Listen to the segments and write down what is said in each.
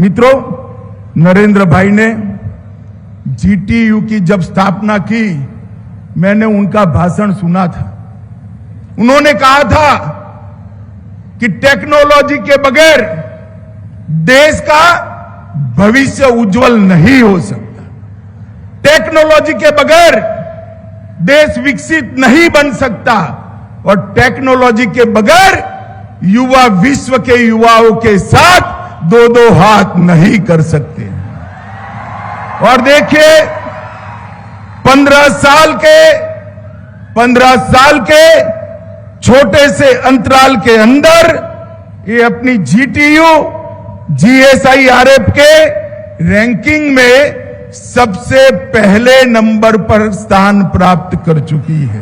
मित्रों, नरेंद्र भाई ने जीटीयू की जब स्थापना की, मैंने उनका भाषण सुना था। उन्होंने कहा था कि टेक्नोलॉजी के बगैर देश का भविष्य उज्जवल नहीं हो सकता। टेक्नोलॉजी के बगैर देश विकसित नहीं बन सकता और टेक्नोलॉजी के बगैर युवा विश्व के युवाओं के साथ दो दो हाथ नहीं कर सकते। और देखिए 15 साल के छोटे से अंतराल के अंदर ये अपनी जीटीयू जीएसआईआरएफ के रैंकिंग में सबसे पहले नंबर पर स्थान प्राप्त कर चुकी है।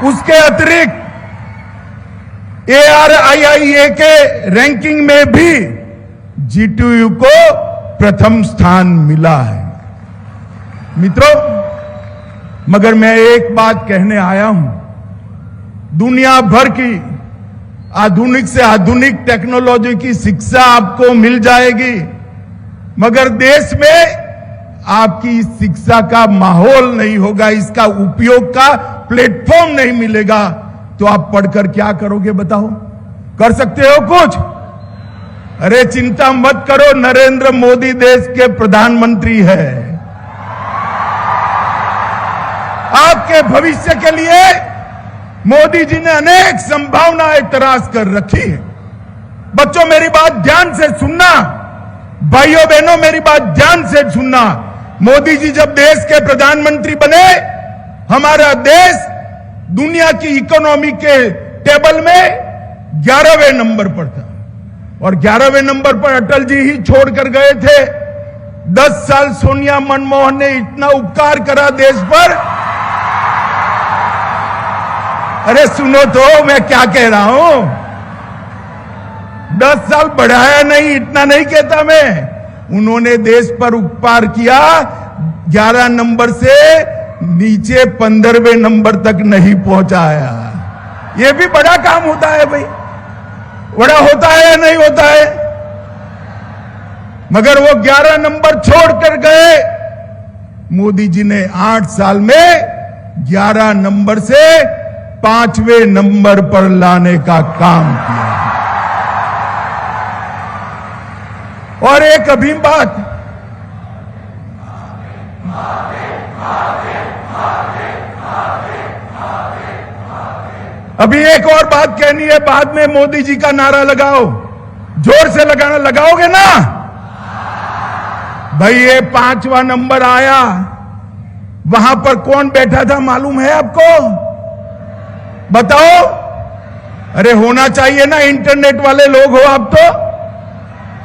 उसके अतिरिक्त ARIIA के रैंकिंग में भी जीटीयू को प्रथम स्थान मिला है। मित्रों, मगर मैं एक बात कहने आया हूं, दुनिया भर की आधुनिक से आधुनिक टेक्नोलॉजी की शिक्षा आपको मिल जाएगी, मगर देश में आपकी शिक्षा का माहौल नहीं होगा, इसका उपयोग का प्लेटफॉर्म नहीं मिलेगा, तो आप पढ़कर क्या करोगे बताओ? कर सकते हो कुछ? अरे चिंता मत करो, नरेंद्र मोदी देश के प्रधानमंत्री है। आपके भविष्य के लिए मोदी जी ने अनेक संभावनाएं तराश कर रखी है। बच्चों, मेरी बात ध्यान से सुनना, भाइयों बहनों मेरी बात ध्यान से सुनना। मोदी जी जब देश के प्रधानमंत्री बने, हमारा देश दुनिया की इकोनॉमी के टेबल में 11वें नंबर पर था और 11वें नंबर पर अटल जी ही छोड़कर गए थे। 10 साल सोनिया मनमोहन ने इतना उपकार करा देश पर। अरे सुनो तो मैं क्या कह रहा हूं। 10 साल बढ़ाया नहीं, इतना नहीं कहता मैं। उन्होंने देश पर उपकार किया, 11 नंबर से नीचे 15वें नंबर तक नहीं पहुंचाया। यह भी बड़ा काम होता है भाई, बड़ा होता है या नहीं होता है? मगर वो 11 नंबर छोड़कर गए। मोदी जी ने 8 साल में 11 नंबर से 5वें नंबर पर लाने का काम किया। और एक अभिन्न बात, अभी एक और बात कहनी है, बाद में मोदी जी का नारा लगाओ, जोर से लगाना, लगाओगे ना भाई? ये 5वां नंबर आया, वहां पर कौन बैठा था मालूम है आपको? बताओ। अरे होना चाहिए ना, इंटरनेट वाले लोग हो आप तो।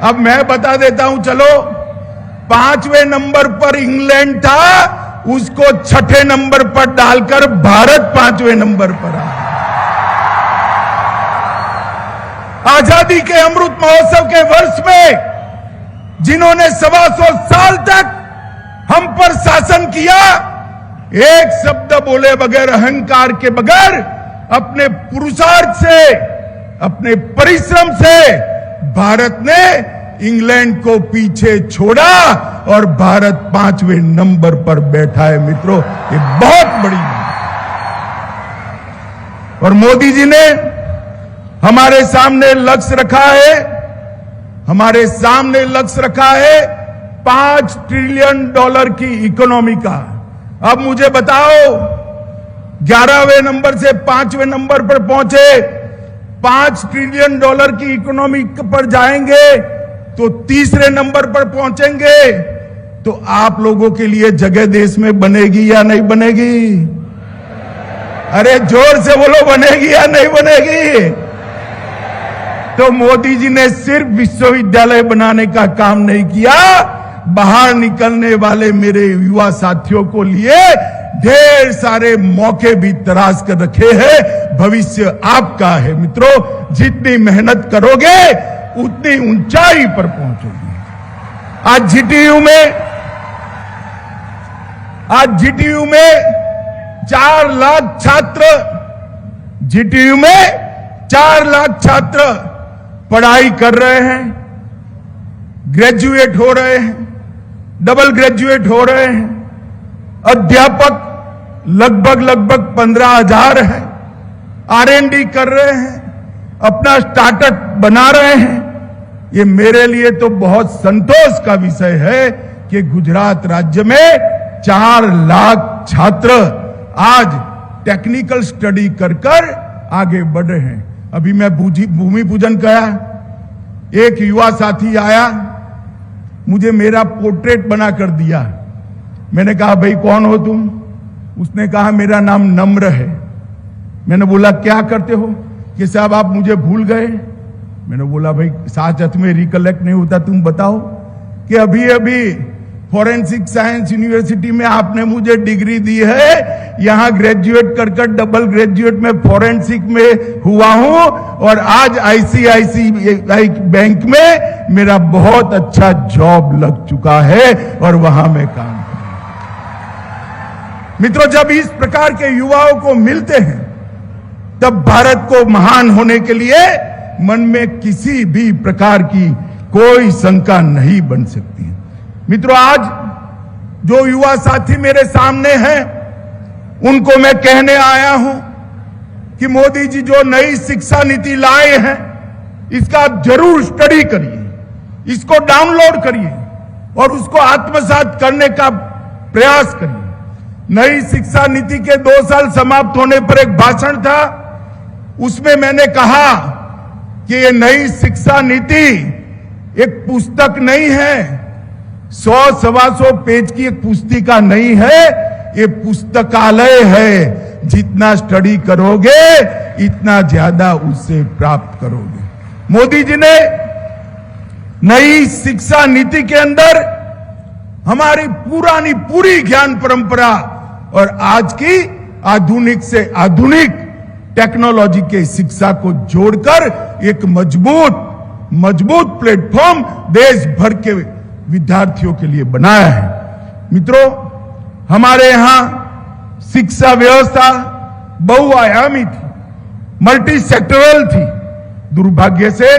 अब मैं बता देता हूं, चलो। 5वें नंबर पर इंग्लैंड था, उसको 6ठे नंबर पर डालकर भारत 5वें नंबर पर आया। आजादी के अमृत महोत्सव के वर्ष में जिन्होंने 125 साल तक हम पर शासन किया, एक शब्द बोले बगैर, अहंकार के बगैर, अपने पुरुषार्थ से, अपने परिश्रम से भारत ने इंग्लैंड को पीछे छोड़ा और भारत 5वें नंबर पर बैठा है। मित्रों, ये बहुत बड़ी बात है। और मोदी जी ने हमारे सामने लक्ष्य रखा है, हमारे सामने लक्ष्य रखा है $5 ट्रिलियन की इकोनॉमी का। अब मुझे बताओ, 11वें नंबर से 5वें नंबर पर पहुंचे, $5 ट्रिलियन की इकोनॉमी पर जाएंगे तो 3रे नंबर पर पहुंचेंगे, तो आप लोगों के लिए जगह देश में बनेगी या नहीं बनेगी? अरे जोर से बोलो, बनेगी या नहीं बनेगी? तो मोदी जी ने सिर्फ विश्वविद्यालय बनाने का काम नहीं किया, बाहर निकलने वाले मेरे युवा साथियों को लिए ढेर सारे मौके भी तराश कर रखे हैं। भविष्य आपका है मित्रों, जितनी मेहनत करोगे उतनी ऊंचाई पर पहुंचोगे। आज जीटीयू में 4 लाख छात्र, जीटीयू में 4 लाख छात्र पढ़ाई कर रहे हैं। ग्रेजुएट हो रहे हैं, डबल ग्रेजुएट हो रहे हैं, अध्यापक लगभग 15,000 है, R&D कर रहे हैं, अपना स्टार्टअप बना रहे हैं। ये मेरे लिए तो बहुत संतोष का विषय है कि गुजरात राज्य में 4 लाख छात्र आज टेक्निकल स्टडी कर आगे बढ़ रहे हैं। अभी मैं भूमि पूजन किया, एक युवा साथी आया, मुझे मेरा पोर्ट्रेट बना कर दिया। मैंने कहा भाई कौन हो तुम? उसने कहा मेरा नाम नम्र है। मैंने बोला क्या करते हो? कि साहब आप मुझे भूल गए। मैंने बोला भाई साथ में रिकलेक्ट नहीं होता, तुम बताओ। कि अभी फॉरेंसिक साइंस यूनिवर्सिटी में आपने मुझे डिग्री दी है, यहां ग्रेजुएट कर डबल ग्रेजुएट में फॉरेंसिक में हुआ हूं और आज ICICI बैंक में मेरा बहुत अच्छा जॉब लग चुका है और वहां मैं काम कर रहा हूं। मित्रों, जब इस प्रकार के युवाओं को मिलते हैं तब भारत को महान होने के लिए मन में किसी भी प्रकार की कोई शंका नहीं बन सकती है। मित्रों, आज जो युवा साथी मेरे सामने हैं उनको मैं कहने आया हूं कि मोदी जी जो नई शिक्षा नीति लाए हैं इसका आप जरूर स्टडी करिए, इसको डाउनलोड करिए और उसको आत्मसात करने का प्रयास करिए। नई शिक्षा नीति के 2 साल समाप्त होने पर एक भाषण था, उसमें मैंने कहा कि ये नई शिक्षा नीति एक पुस्तक नहीं है, 100-125 पेज की एक पुस्तिका नहीं है, ये पुस्तकालय है। जितना स्टडी करोगे इतना ज्यादा उससे प्राप्त करोगे। मोदी जी ने नई शिक्षा नीति के अंदर हमारी पूरी ज्ञान परंपरा और आज की आधुनिक से आधुनिक टेक्नोलॉजी के शिक्षा को जोड़कर एक मजबूत प्लेटफॉर्म देश भर के विद्यार्थियों के लिए बनाया है। मित्रों, हमारे यहां शिक्षा व्यवस्था बहुआयामी थी, मल्टी सेक्टरल थी। दुर्भाग्य से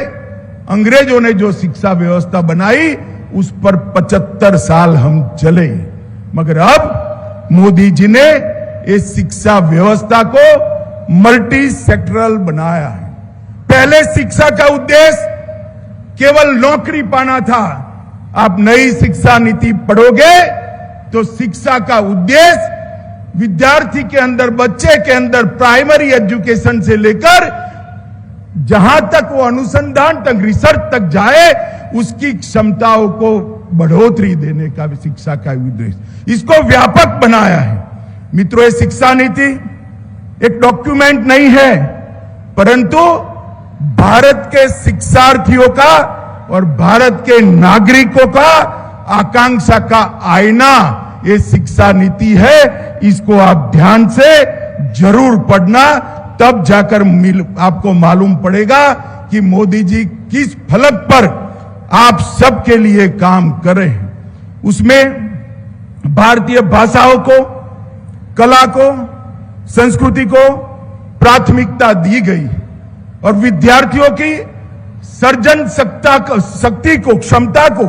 अंग्रेजों ने जो शिक्षा व्यवस्था बनाई उस पर 75 साल हम चले, मगर अब मोदी जी ने इस शिक्षा व्यवस्था को मल्टी सेक्टरल बनाया है। पहले शिक्षा का उद्देश्य केवल नौकरी पाना था। आप नई शिक्षा नीति पढ़ोगे तो शिक्षा का उद्देश्य विद्यार्थी के अंदर, बच्चे के अंदर प्राइमरी एजुकेशन से लेकर जहां तक वो अनुसंधान तक, रिसर्च तक जाए, उसकी क्षमताओं को बढ़ोतरी देने का भी शिक्षा का उद्देश्य, इसको व्यापक बनाया है। मित्रों, ये शिक्षा नीति एक डॉक्यूमेंट नहीं है, परंतु भारत के शिक्षार्थियों का और भारत के नागरिकों का आकांक्षा का आईना ये शिक्षा नीति है। इसको आप ध्यान से जरूर पढ़ना, तब जाकर आपको मालूम पड़ेगा कि मोदी जी किस फलक पर आप सबके लिए काम कर रहे हैं। उसमें भारतीय भाषाओं को, कला को, संस्कृति को प्राथमिकता दी गई और विद्यार्थियों की सर्जन शक्ति को, क्षमता को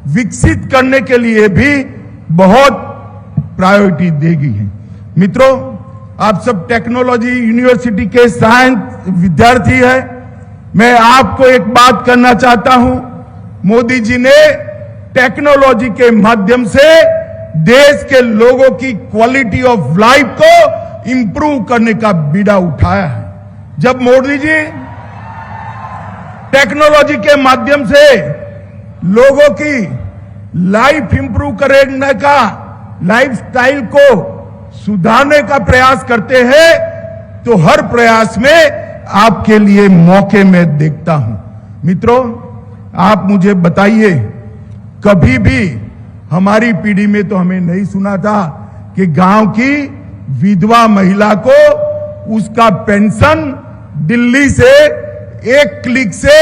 विकसित करने के लिए भी बहुत प्रायोरिटी दी गई है। मित्रों, आप सब टेक्नोलॉजी यूनिवर्सिटी के साइंस विद्यार्थी हैं। मैं आपको एक बात करना चाहता हूं, मोदी जी ने टेक्नोलॉजी के माध्यम से देश के लोगों की क्वालिटी ऑफ लाइफ को इंप्रूव करने का बीड़ा उठाया है। जब मोदी जी टेक्नोलॉजी के माध्यम से लोगों की लाइफ इंप्रूव करने का, लाइफ स्टाइल को सुधारने का प्रयास करते हैं, तो हर प्रयास में आपके लिए मौके में देखता हूं। मित्रों, आप मुझे बताइए, कभी भी हमारी पीढ़ी में तो हमें नहीं सुना था कि गांव की विधवा महिला को उसका पेंशन दिल्ली से एक क्लिक से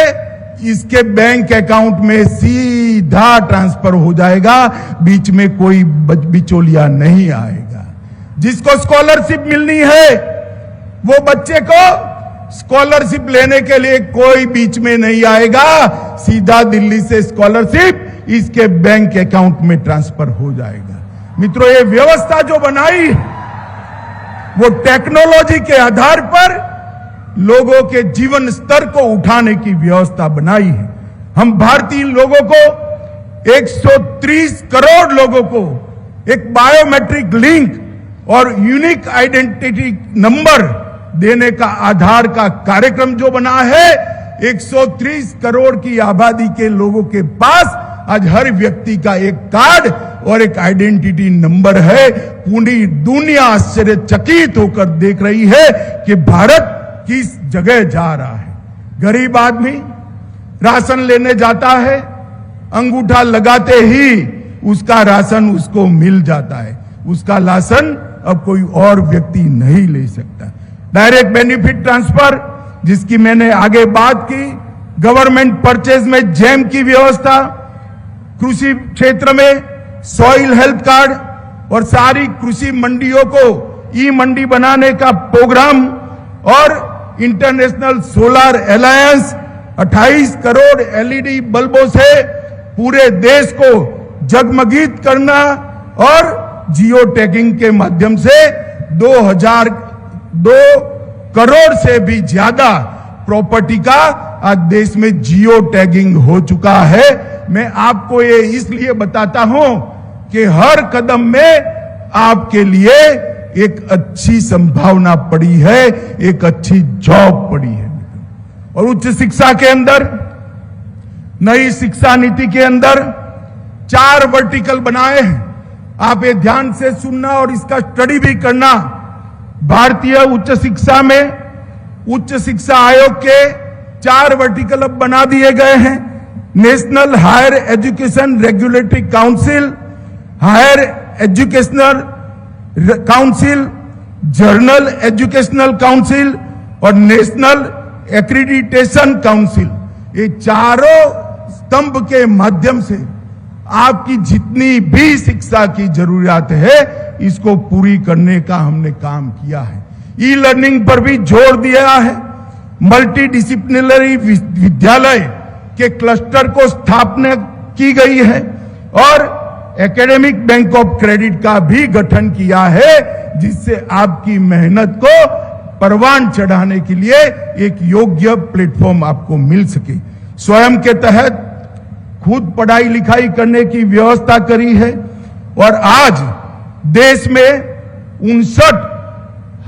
इसके बैंक अकाउंट में सीधा ट्रांसफर हो जाएगा, बीच में कोई बिचौलिया नहीं आएगा। जिसको स्कॉलरशिप मिलनी है वो बच्चे को स्कॉलरशिप लेने के लिए कोई बीच में नहीं आएगा, सीधा दिल्ली से स्कॉलरशिप इसके बैंक अकाउंट में ट्रांसफर हो जाएगा। मित्रों, ये व्यवस्था जो बनाई वो टेक्नोलॉजी के आधार पर लोगों के जीवन स्तर को उठाने की व्यवस्था बनाई है। हम भारतीय लोगों को 130 करोड़ लोगों को एक बायोमेट्रिक लिंक और यूनिक आइडेंटिटी नंबर देने का आधार का कार्यक्रम जो बना है, 130 करोड़ की आबादी के लोगों के पास आज हर व्यक्ति का एक कार्ड और एक आइडेंटिटी नंबर है। पूरी दुनिया आश्चर्यचकित होकर देख रही है कि भारत किस जगह जा रहा है। गरीब आदमी राशन लेने जाता है, अंगूठा लगाते ही उसका राशन उसको मिल जाता है, उसका राशन अब कोई और व्यक्ति नहीं ले सकता। डायरेक्ट बेनिफिट ट्रांसफर जिसकी मैंने आगे बात की, गवर्नमेंट परचेज में जैम की व्यवस्था, कृषि क्षेत्र में सॉइल हेल्थ कार्ड और सारी कृषि मंडियों को ई मंडी बनाने का प्रोग्राम और international solar alliance 28 crore LED बल्बों से पूरे देश को जगमगित करना और जियो टैगिंग के माध्यम से 2 करोड़ से भी ज्यादा प्रॉपर्टी का आज देश में जियो टैगिंग हो चुका है। मैं आपको ये इसलिए बताता हूं कि हर कदम में आपके लिए एक अच्छी संभावना पड़ी है, एक अच्छी जॉब पड़ी है। और उच्च शिक्षा के अंदर, नई शिक्षा नीति के अंदर 4 वर्टिकल बनाए हैं। आप ये ध्यान से सुनना और इसका स्टडी भी करना। भारतीय उच्च शिक्षा में उच्च शिक्षा आयोग के 4 वर्टिकल अब बना दिए गए हैं। National higher education regulatory council, higher educational council, general educational council और नेशनल एक्रीडिटेशन काउंसिल। ये चारों स्तंभ के माध्यम से आपकी जितनी भी शिक्षा की जरूरत है इसको पूरी करने का हमने काम किया है। ई लर्निंग पर भी जोर दिया है। मल्टी डिसिप्लिनरी विद्यालय के क्लस्टर को स्थापना की गई है और एकेडमिक बैंक ऑफ क्रेडिट का भी गठन किया है, जिससे आपकी मेहनत को परवान चढ़ाने के लिए एक योग्य प्लेटफॉर्म आपको मिल सके। स्वयं के तहत खुद पढ़ाई लिखाई करने की व्यवस्था करी है और आज देश में 59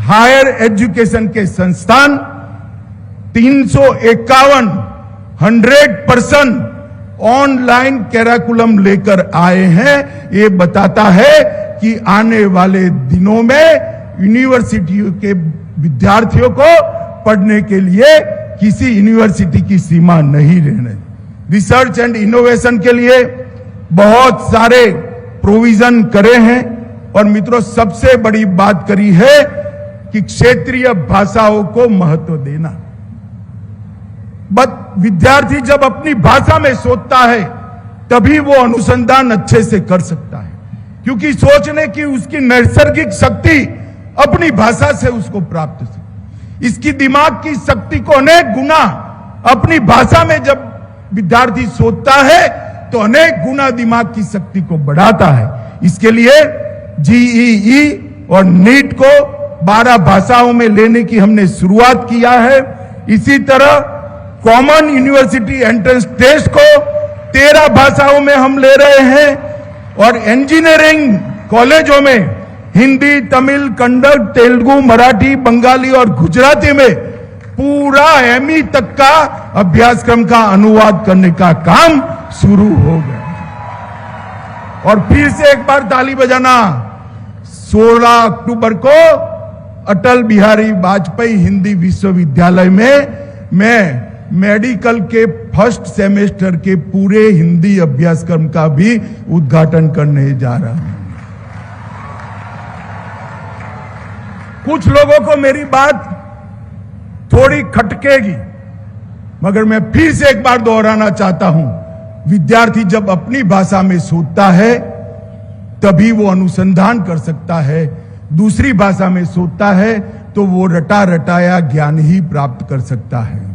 हायर एजुकेशन के संस्थान 351 100% ऑनलाइन कैरिकुलम लेकर आए हैं। ये बताता है कि आने वाले दिनों में यूनिवर्सिटियों के विद्यार्थियों को पढ़ने के लिए किसी यूनिवर्सिटी की सीमा नहीं रहने। रिसर्च एंड इनोवेशन के लिए बहुत सारे प्रोविजन करे हैं और मित्रों सबसे बड़ी बात करी है कि क्षेत्रीय भाषाओं को महत्व देना। विद्यार्थी जब अपनी भाषा में सोचता है तभी वो अनुसंधान अच्छे से कर सकता है, क्योंकि सोचने की उसकी नैसर्गिक शक्ति अपनी भाषा से उसको प्राप्त है। इसकी दिमाग की शक्ति को अनेक गुना अपनी भाषा में जब विद्यार्थी सोचता है तो अनेक गुना दिमाग की शक्ति को बढ़ाता है। इसके लिए जीईई और नीट को 12 भाषाओं में लेने की हमने शुरुआत किया है। इसी तरह कॉमन यूनिवर्सिटी एंट्रेंस टेस्ट को 13 भाषाओं में हम ले रहे हैं और इंजीनियरिंग कॉलेजों में हिंदी, तमिल, कन्नड़, तेलुगु, मराठी, बंगाली और गुजराती में पूरा एमई तक का अभ्यासक्रम का अनुवाद करने का काम शुरू हो गया। और फिर से एक बार ताली बजाना। 16 अक्टूबर को अटल बिहारी वाजपेयी हिंदी विश्वविद्यालय में मैं मेडिकल के फर्स्ट सेमेस्टर के पूरे हिंदी अभ्यासक्रम का भी उद्घाटन करने जा रहा हूं। कुछ लोगों को मेरी बात थोड़ी खटकेगी, मगर मैं फिर से एक बार दोहराना चाहता हूं, विद्यार्थी जब अपनी भाषा में सोचता है तभी वो अनुसंधान कर सकता है। दूसरी भाषा में सोचता है तो वो रटा रटाया ज्ञान ही प्राप्त कर सकता है।